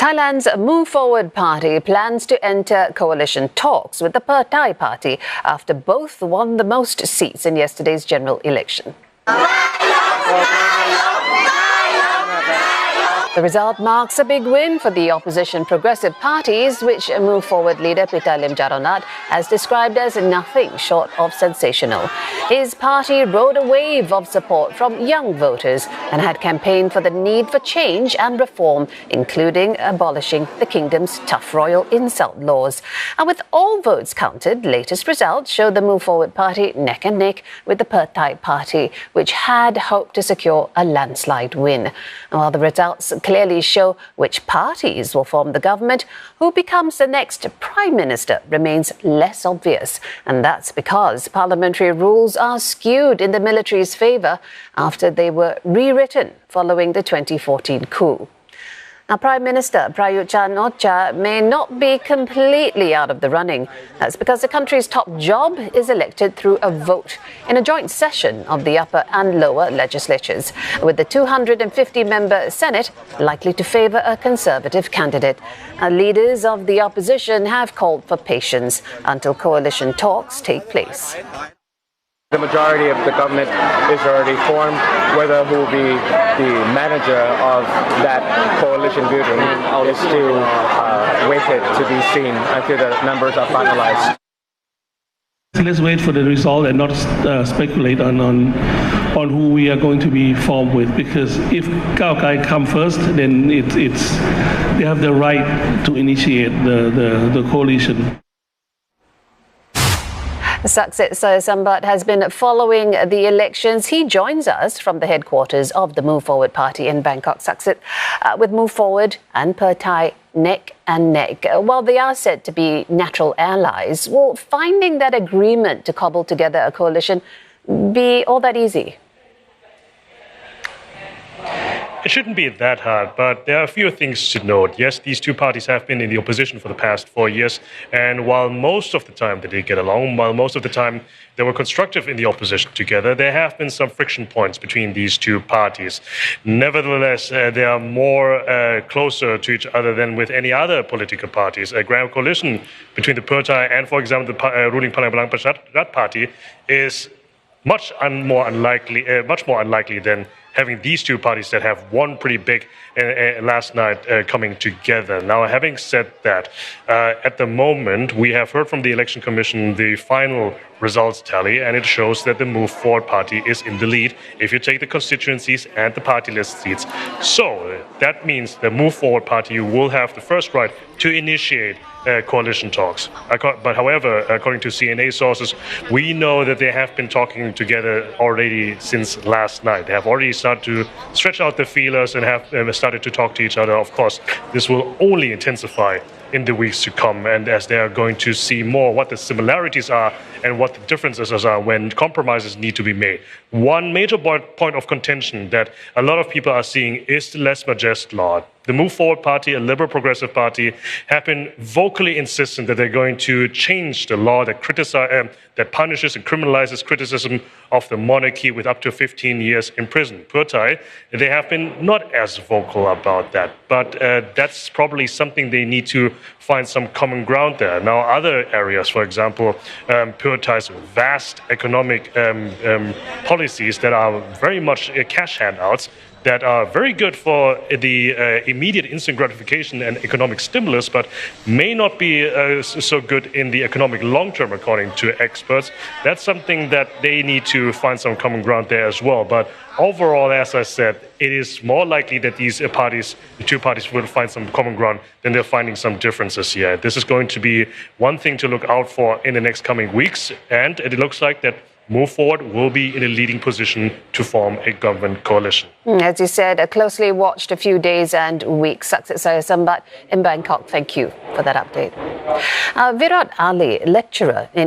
Thailand's Move Forward Party plans to enter coalition talks with the Pheu Thai Party after both won the most seats in yesterday's general election. The result marks a big win for the opposition progressive parties, which Move Forward leader Pita Limjaroenrat has described as nothing short of sensational. His party rode a wave of support from young voters and had campaigned for the need for change and reform, including abolishing the kingdom's tough royal insult laws. And with all votes counted, latest results show the Move Forward Party neck and neck with the Pheu Thai Party, which had hoped to secure a landslide win. While the results clearly show which parties will form the government, who becomes the next Prime Minister remains less obvious. And that's because parliamentary rules are skewed in the military's favour after they were rewritten following the 2014 coup. Now, Prime Minister Prayut Chan-o-cha may not be completely out of the running. That's because the country's top job is elected through a vote in a joint session of the upper and lower legislatures, with the 250-member Senate likely to favour a Conservative candidate. Leaders of the opposition have called for patience until coalition talks take place. The majority of the government is already formed. Whether who will be the manager of that coalition building is still waited to be seen until the numbers are finalized. Let's wait for the result and not speculate on who we are going to be formed with, because if Khao Kai come first, then they have the right to initiate the coalition. Saksit Sayasambat has been following the elections. He joins us from the headquarters of the Move Forward Party in Bangkok. Saksit, with Move Forward and Pheu Thai neck and neck, while they are said to be natural allies, will finding that agreement to cobble together a coalition be all that easy? It shouldn't be that hard, but there are a few things to note. Yes, these two parties have been in the opposition for the past 4 years, and while most of the time they did get along, while most of the time they were constructive in the opposition together, there have been some friction points between these two parties. Nevertheless, they are more closer to each other than with any other political parties. A grand coalition between the Pheu Thai and, for example, the ruling Palang Pracharath Party is much more unlikely than having these two parties that have won pretty big last night coming together. Now, having said that, at the moment, we have heard from the Election Commission the final results tally, and it shows that the Move Forward Party is in the lead if you take the constituencies and the party list seats. So that means the Move Forward Party will have the first right to initiate coalition talks. But however, according to CNA sources, we know that they have been talking together already since last night. They have already started to stretch out the feelers and have started to talk to each other. Of course, this will only intensify in the weeks to come, and as they are going to see more what the similarities are and what the differences are when compromises need to be made. One major point of contention that a lot of people are seeing is the Les Majeste law. The Move Forward Party, a liberal progressive party, have been vocally insistent that they're going to change the law that punishes and criminalizes criticism of the monarchy with up to 15 years in prison. Pheu Thai, they have been not as vocal about that, but that's probably something they need to find some common ground there. Now, other areas, for example, Pheu Thai's vast economic policies that are very much cash handouts, that are very good for the immediate instant gratification and economic stimulus, but may not be so good in the economic long term, according to experts. That's something that they need to find some common ground there as well. But overall, as I said, it is more likely that these parties, the two parties, will find some common ground than they're finding some differences here. This is going to be one thing to look out for in the next coming weeks, and it looks like that Move Forward will be in a leading position to form a government coalition. As you said, a closely watched a few days and weeks. Saksit Sayasambat in Bangkok, thank you for that update. Virat Ali, lecturer in